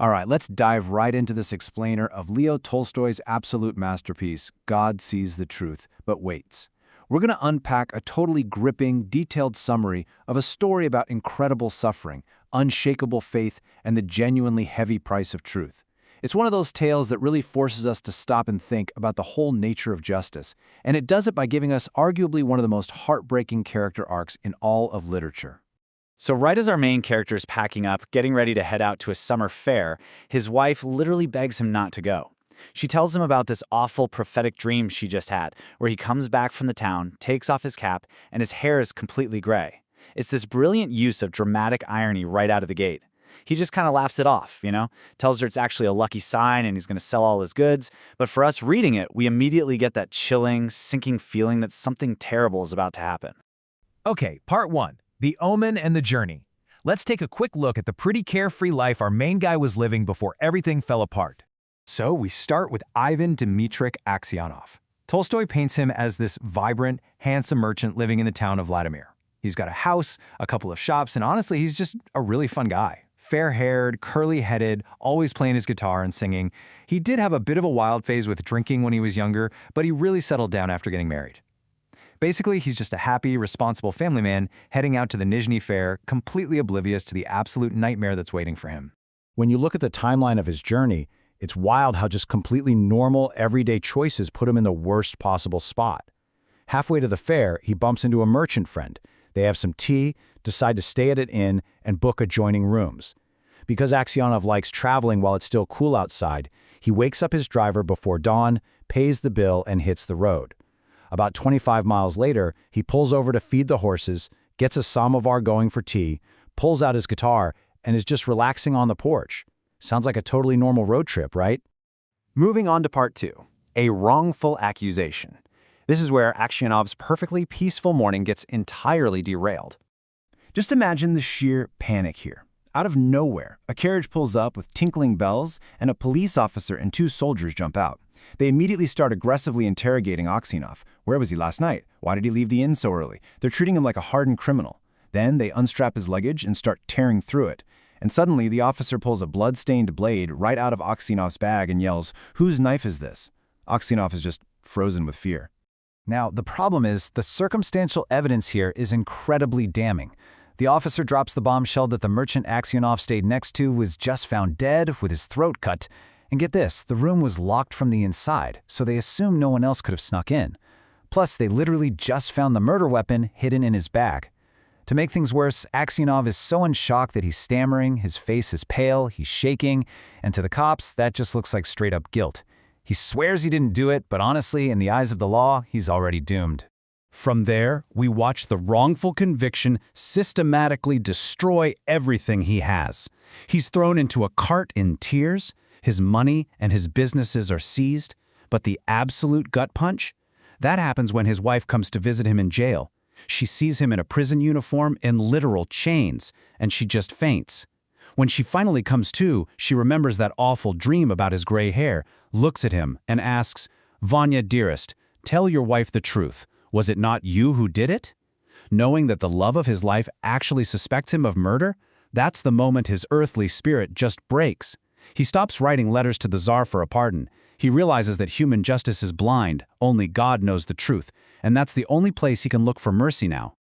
All right, let's dive right into this explainer of Leo Tolstoy's absolute masterpiece, God Sees the Truth, But Waits. We're going to unpack a totally gripping, detailed summary of a story about incredible suffering, unshakable faith, and the genuinely heavy price of truth. It's one of those tales that really forces us to stop and think about the whole nature of justice, and it does it by giving us arguably one of the most heartbreaking character arcs in all of literature. So right as our main character is packing up, getting ready to head out to a summer fair, his wife literally begs him not to go. She tells him about this awful prophetic dream she just had, where he comes back from the town, takes off his cap, and his hair is completely gray. It's this brilliant use of dramatic irony right out of the gate. He just kind of laughs it off, tells her it's actually a lucky sign and he's going to sell all his goods. But for us reading it, we immediately get that chilling, sinking feeling that something terrible is about to happen. Okay, part 1. The Omen and the Journey. Let's take a quick look at the pretty carefree life our main guy was living before everything fell apart. So we start with Ivan Dmitrik Aksionov. Tolstoy paints him as this vibrant, handsome merchant living in the town of Vladimir. He's got a house, a couple of shops, and honestly, he's just a really fun guy. Fair-haired, curly-headed, always playing his guitar and singing. He did have a bit of a wild phase with drinking when he was younger, but he really settled down after getting married. Basically, he's just a happy, responsible family man heading out to the Nizhny Fair, completely oblivious to the absolute nightmare that's waiting for him. When you look at the timeline of his journey, it's wild how just completely normal, everyday choices put him in the worst possible spot. Halfway to the fair, he bumps into a merchant friend. They have some tea, decide to stay at an inn, and book adjoining rooms. Because Aksionov likes traveling while it's still cool outside, he wakes up his driver before dawn, pays the bill, and hits the road. About 25 miles later, he pulls over to feed the horses, gets a samovar going for tea, pulls out his guitar, and is just relaxing on the porch. Sounds like a totally normal road trip, right? Moving on to part 2, a wrongful accusation. This is where Aksionov's perfectly peaceful morning gets entirely derailed. Just imagine the sheer panic here. Out of nowhere, a carriage pulls up with tinkling bells, and a police officer and 2 soldiers jump out. They immediately start aggressively interrogating Aksionov. Where was he last night? Why did he leave the inn so early? They're treating him like a hardened criminal. Then they unstrap his luggage and start tearing through it. And suddenly, the officer pulls a blood-stained blade right out of Aksionov's bag and yells, "Whose knife is this?" Aksionov is just frozen with fear. Now, the problem is, the circumstantial evidence here is incredibly damning. The officer drops the bombshell that the merchant Aksionov stayed next to was just found dead with his throat cut. And get this, the room was locked from the inside, so they assume no one else could have snuck in. Plus, they literally just found the murder weapon hidden in his bag. To make things worse, Aksionov is so in shock that he's stammering, his face is pale, he's shaking, and to the cops, that just looks like straight-up guilt. He swears he didn't do it, but honestly, in the eyes of the law, he's already doomed. From there, we watch the wrongful conviction systematically destroy everything he has. He's thrown into a cart in tears, his money and his businesses are seized, but the absolute gut punch? That happens when his wife comes to visit him in jail. She sees him in a prison uniform in literal chains, and she just faints. When she finally comes to, she remembers that awful dream about his gray hair, looks at him, and asks, "Vanya, dearest, tell your wife the truth. Was it not you who did it?" Knowing that the love of his life actually suspects him of murder, that's the moment his earthly spirit just breaks. He stops writing letters to the Tsar for a pardon. He realizes that human justice is blind, only God knows the truth, and that's the only place he can look for mercy now.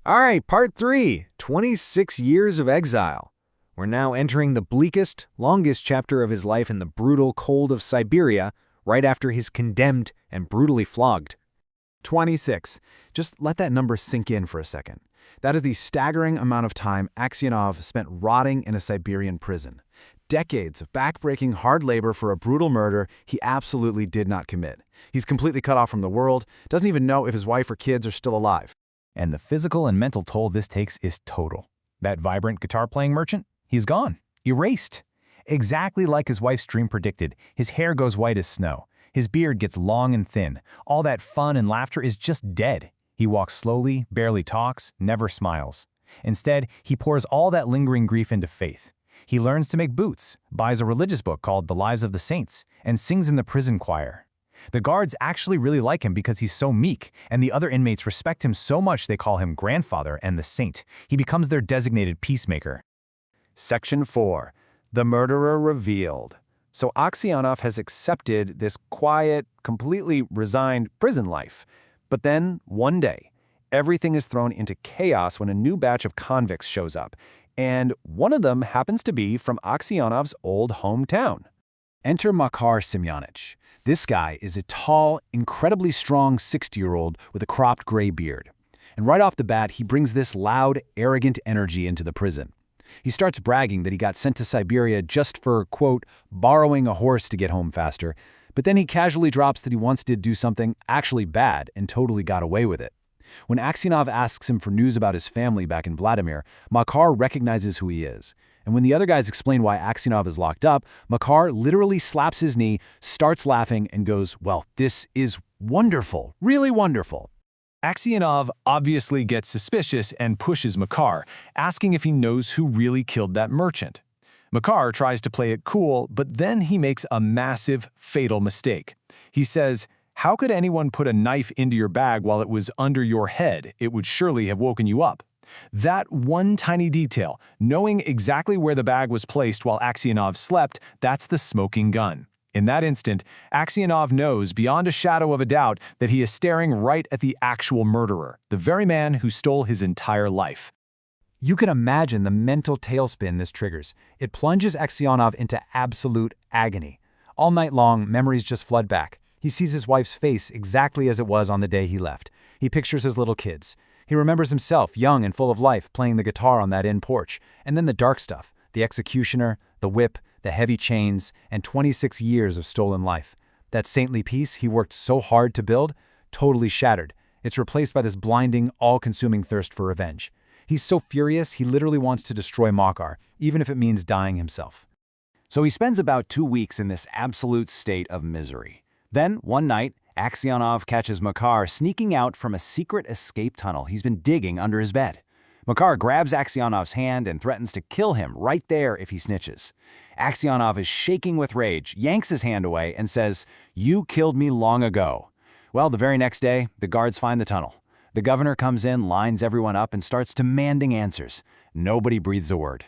All right, part 3, 26 years of exile. We're now entering the bleakest, longest chapter of his life in the brutal cold of Siberia, right after he's condemned and brutally flogged. 26. Just let that number sink in for a second. That is the staggering amount of time Aksionov spent rotting in a Siberian prison. Decades of backbreaking hard labor for a brutal murder he absolutely did not commit. He's completely cut off from the world, doesn't even know if his wife or kids are still alive. And the physical and mental toll this takes is total. That vibrant guitar-playing merchant? He's gone. Erased. Exactly like his wife's dream predicted, his hair goes white as snow. His beard gets long and thin. All that fun and laughter is just dead. He walks slowly, barely talks, never smiles. Instead, he pours all that lingering grief into faith. He learns to make boots, buys a religious book called The Lives of the Saints, and sings in the prison choir. The guards actually really like him because he's so meek, and the other inmates respect him so much they call him grandfather and the saint. He becomes their designated peacemaker. Section 4. The murderer revealed. So Aksionov has accepted this quiet, completely resigned prison life. But then, one day, everything is thrown into chaos when a new batch of convicts shows up, and one of them happens to be from Aksionov's old hometown. Enter Makar Semyonich. This guy is a tall, incredibly strong 60-year-old with a cropped gray beard. And right off the bat, he brings this loud, arrogant energy into the prison. He starts bragging that he got sent to Siberia just for, quote, borrowing a horse to get home faster, but then he casually drops that he once did do something actually bad and totally got away with it. When Aksionov asks him for news about his family back in Vladimir, Makar recognizes who he is. And when the other guys explain why Aksionov is locked up, Makar literally slaps his knee, starts laughing, and goes, "Well, this is wonderful, really wonderful." Aksionov obviously gets suspicious and pushes Makar, asking if he knows who really killed that merchant. Makar tries to play it cool, but then he makes a massive, fatal mistake. He says, "How could anyone put a knife into your bag while it was under your head? It would surely have woken you up." That one tiny detail, knowing exactly where the bag was placed while Aksionov slept, that's the smoking gun. In that instant, Aksionov knows beyond a shadow of a doubt that he is staring right at the actual murderer, the very man who stole his entire life. You can imagine the mental tailspin this triggers. It plunges Aksionov into absolute agony. All night long, memories just flood back. He sees his wife's face exactly as it was on the day he left. He pictures his little kids. He remembers himself, young and full of life, playing the guitar on that inn porch. And then the dark stuff, the executioner, the whip, the heavy chains, and 26 years of stolen life. That saintly peace he worked so hard to build, totally shattered. It's replaced by this blinding, all-consuming thirst for revenge. He's so furious, he literally wants to destroy Makar, even if it means dying himself. So he spends about 2 weeks in this absolute state of misery. Then, one night, Aksionov catches Makar sneaking out from a secret escape tunnel he's been digging under his bed. Makar grabs Aksionov's hand and threatens to kill him right there if he snitches. Aksionov is shaking with rage, yanks his hand away, and says, "You killed me long ago." Well, the very next day, the guards find the tunnel. The governor comes in, lines everyone up, and starts demanding answers. Nobody breathes a word.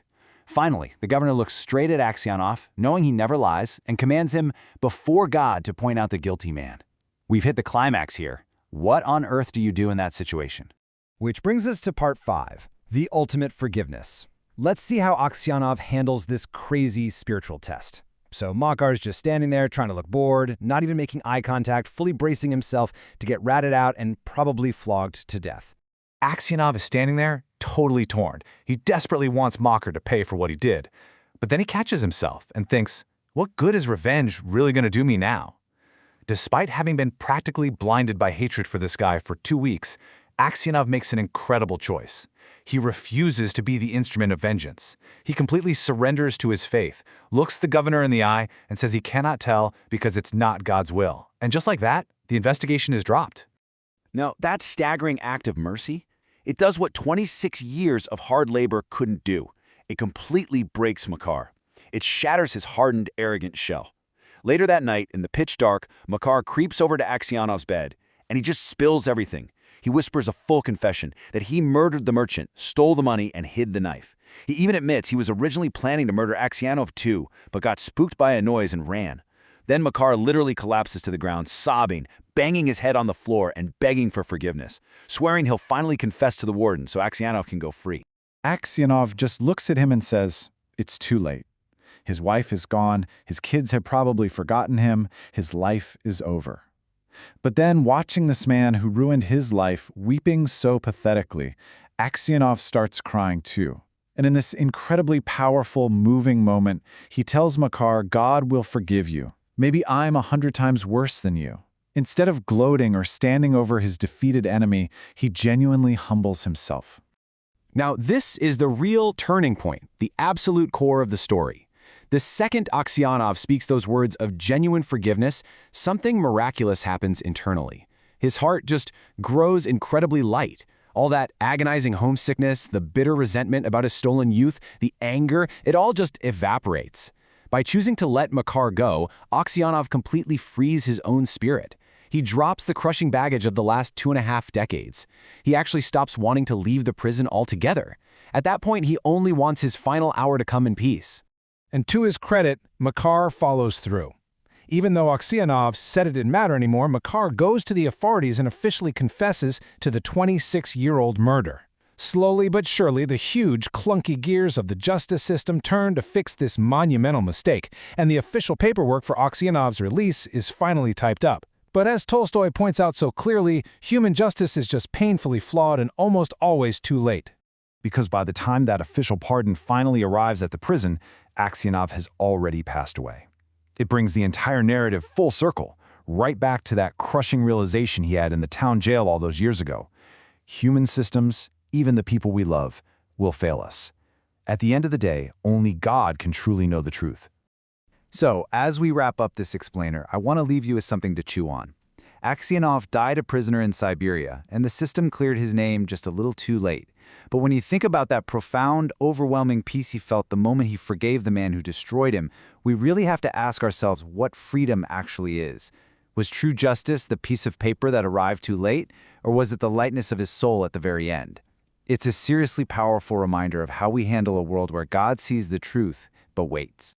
Finally, the governor looks straight at Aksionov, knowing he never lies, and commands him before God to point out the guilty man. We've hit the climax here. What on earth do you do in that situation? Which brings us to part 5, the ultimate forgiveness. Let's see how Aksionov handles this crazy spiritual test. So Makar's just standing there trying to look bored, not even making eye contact, fully bracing himself to get ratted out and probably flogged to death. Aksionov is standing there, totally torn. He desperately wants Makar to pay for what he did. But then he catches himself and thinks, what good is revenge really going to do me now? Despite having been practically blinded by hatred for this guy for 2 weeks, Aksionov makes an incredible choice. He refuses to be the instrument of vengeance. He completely surrenders to his faith, looks the governor in the eye, and says he cannot tell because it's not God's will. And just like that, the investigation is dropped. Now, that staggering act of mercy, it does what 26 years of hard labor couldn't do. It completely breaks Makar. It shatters his hardened, arrogant shell. Later that night, in the pitch dark, Makar creeps over to Aksionov's bed, and he just spills everything. He whispers a full confession that he murdered the merchant, stole the money, and hid the knife. He even admits he was originally planning to murder Aksionov too, but got spooked by a noise and ran. Then Makar literally collapses to the ground, sobbing, banging his head on the floor and begging for forgiveness, swearing he'll finally confess to the warden so Aksionov can go free. Aksionov just looks at him and says, "It's too late. His wife is gone, his kids have probably forgotten him, his life is over." But then, watching this man who ruined his life weeping so pathetically, Aksionov starts crying too. And in this incredibly powerful, moving moment, he tells Makar, "God will forgive you. Maybe I'm 100 times worse than you." Instead of gloating or standing over his defeated enemy, he genuinely humbles himself. Now, this is the real turning point, the absolute core of the story. The second Aksionov speaks those words of genuine forgiveness, something miraculous happens internally. His heart just grows incredibly light. All that agonizing homesickness, the bitter resentment about his stolen youth, the anger, it all just evaporates. By choosing to let Makar go, Aksionov completely frees his own spirit. He drops the crushing baggage of the last 2.5 decades. He actually stops wanting to leave the prison altogether. At that point, he only wants his final hour to come in peace. And to his credit, Makar follows through. Even though Aksionov said it didn't matter anymore, Makar goes to the authorities and officially confesses to the 26-year-old murder. Slowly but surely, the huge, clunky gears of the justice system turn to fix this monumental mistake, and the official paperwork for Aksionov's release is finally typed up. But as Tolstoy points out so clearly, human justice is just painfully flawed and almost always too late. Because by the time that official pardon finally arrives at the prison, Aksionov has already passed away. It brings the entire narrative full circle, right back to that crushing realization he had in the town jail all those years ago. Human systems, even the people we love, will fail us. At the end of the day, only God can truly know the truth. So, as we wrap up this explainer, I want to leave you with something to chew on. Aksionov died a prisoner in Siberia, and the system cleared his name just a little too late. But when you think about that profound, overwhelming peace he felt the moment he forgave the man who destroyed him, we really have to ask ourselves what freedom actually is. Was true justice the piece of paper that arrived too late, or was it the lightness of his soul at the very end? It's a seriously powerful reminder of how we handle a world where God sees the truth, but waits.